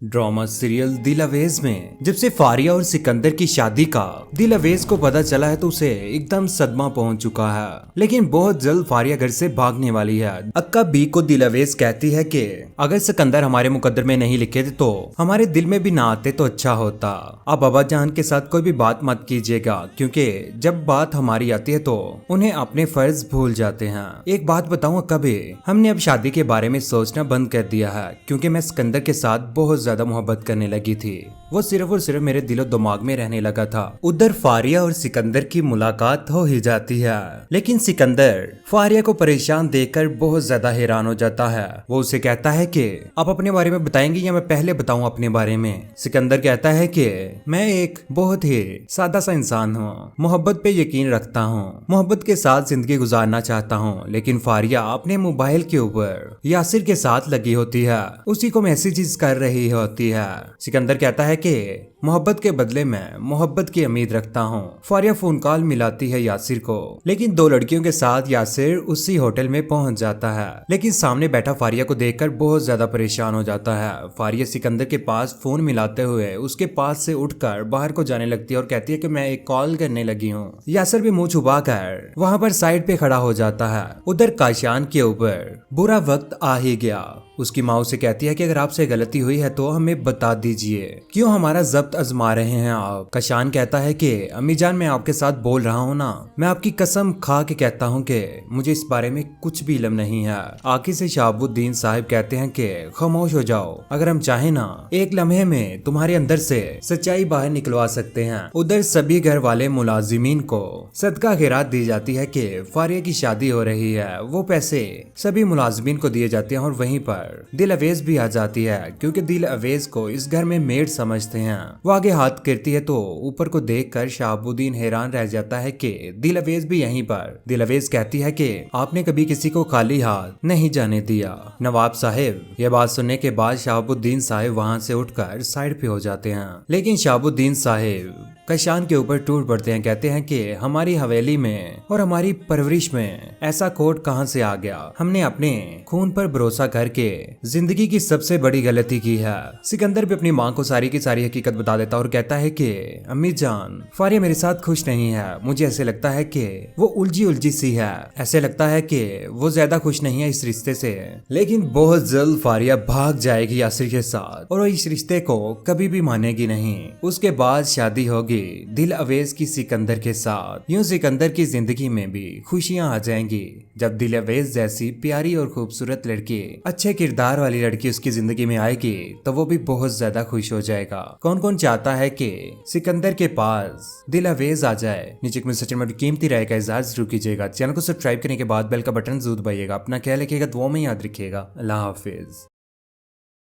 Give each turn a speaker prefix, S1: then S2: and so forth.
S1: Drama serial दिल अवेज में जब से फारिया और सिकंदर की शादी का दिल अवेज को पता चला है तो उसे एकदम सदमा पहुंच चुका है। लेकिन बहुत जल्द फारिया घर से भागने वाली है। अक्का बी को दिल अवेज कहती है कि अगर सिकंदर हमारे मुकद्दर में नहीं लिखे थे तो हमारे दिल में भी ना आते तो अच्छा होता। अब बाबा जान के साथ कोई भी बात मत कीजिएगा, क्योंकि जब बात हमारी आती है तो उन्हें अपने फर्ज भूल जाते हैं। एक बात बताऊं अक्का बी, हमने अब शादी के बारे में सोचना बंद कर दिया है, क्योंकि मैं सिकंदर के साथ बहुत ज्यादा मोहब्बत करने लगी थी। वो सिर्फ और सिर्फ मेरे दिलो दिमाग में रहने लगा था। उधर फारिया और सिकंदर की मुलाकात हो ही जाती है, लेकिन सिकंदर फारिया को परेशान देखकर बहुत ज्यादा हैरान हो जाता है। वो उसे कहता है कि आप अपने बारे में बताएंगे या मैं पहले बताऊं अपने बारे में। सिकंदर कहता है कि मैं एक बहुत ही सादा सा इंसान हूँ, मोहब्बत पे यकीन रखता हूँ, मोहब्बत के साथ जिंदगी गुजारना चाहता हूँ। लेकिन फारिया अपने मोबाइल के ऊपर यासिर के साथ लगी होती है, उसी को मैसेजेस कर रही होती है। सिकंदर कहता है कि मोहब्बत के बदले में मोहब्बत की उम्मीद रखता हूँ। फारिया फोन कॉल मिलाती है यासिर को, लेकिन दो लड़कियों के साथ यासिर उसी होटल में पहुंच जाता है। लेकिन सामने बैठा फारिया को देखकर बहुत ज्यादा परेशान हो जाता है। फारिया सिकंदर के पास फोन मिलाते हुए उसके पास से उठकर बाहर को जाने लगती है और कहती है कि मैं एक कॉल करने लगी हूँ। यासिर भी मुंह छुपा कर वहाँ पर साइड पे खड़ा हो जाता है। उधर काशान के ऊपर बुरा वक्त आ ही गया। उसकी माँ उसे कहती है कि अगर आपसे गलती हुई है तो हमें बता दीजिए, क्यों हमारा जब्त आजमा रहे हैं आप। कशान कहता है कि अम्मी जान, मैं आपके साथ बोल रहा हूँ ना, मैं आपकी कसम खा के कहता हूँ कि मुझे इस बारे में कुछ भी इल्म नहीं है। आखिर से शहाबुद्दीन साहब कहते हैं कि खामोश हो जाओ, अगर हम चाहें ना एक लम्हे में तुम्हारे अंदर से सच्चाई बाहर निकलवा सकते हैं। उधर सभी घर वाले मुलाजिमीन को सदका खैरात दी जाती है कि फारिया की शादी हो रही है। वो पैसे सभी मुलाजिमीन को दिए जाते हैं और वहीं पर दिल अवेज भी आ जाती है, क्योंकि दिल अवेज को इस घर में मेड समझते हैं। वो आगे हाथ करती है तो ऊपर को देखकर शहाबुद्दीन हैरान रह जाता है कि दिल अवेज भी यहीं पर। दिल अवेज कहती है कि आपने कभी किसी को खाली हाथ नहीं जाने दिया। नवाब साहिब, ये बात सुनने के बाद शहाबुद्दीन साहिब वहाँ से उठकर साइड पे हो जाते हैं। लेकिन शहाबुद्दीन साहिब कशान के ऊपर टूट पड़ते हैं, कहते हैं कि हमारी हवेली में और हमारी परवरिश में ऐसा कोड कहां से आ गया। हमने अपने खून पर भरोसा करके जिंदगी की सबसे बड़ी गलती की है। सिकंदर भी अपनी माँ को सारी की सारी हकीकत बता देता और कहता है कि अम्मी जान, फारिया मेरे साथ खुश नहीं है। मुझे ऐसे लगता है कि वो उलझी उलझी सी है। ऐसे लगता है कि वो ज्यादा खुश नहीं है इस रिश्ते से। लेकिन बहुत जल्द फारिया भाग जाएगी यासिर के साथ और वो इस रिश्ते को कभी भी मानेगी नहीं। उसके बाद शादी होगी दिल अवेज की सिकंदर के साथ। यूं सिकंदर की जिंदगी में भी खुशियां आ जाएंगी जब दिल अवेज जैसी प्यारी और खूबसूरत लड़की, अच्छे किरदार वाली लड़की उसकी जिंदगी में आएगी तो वो भी बहुत ज्यादा खुश हो जाएगा। कौन कौन चाहता है कि सिकंदर के पास दिल अवेज आ जाए? नीचे कमेंट सेक्शन में कीमती राय का इज़हार जरूर कीजिएगा। चैनल को सब्सक्राइब करने के बाद बेल का बटन जरूर दबाइएगा। अपना ख्याल रखिएगा, दुआ में याद रखिएगा। अल्लाह हाफिज।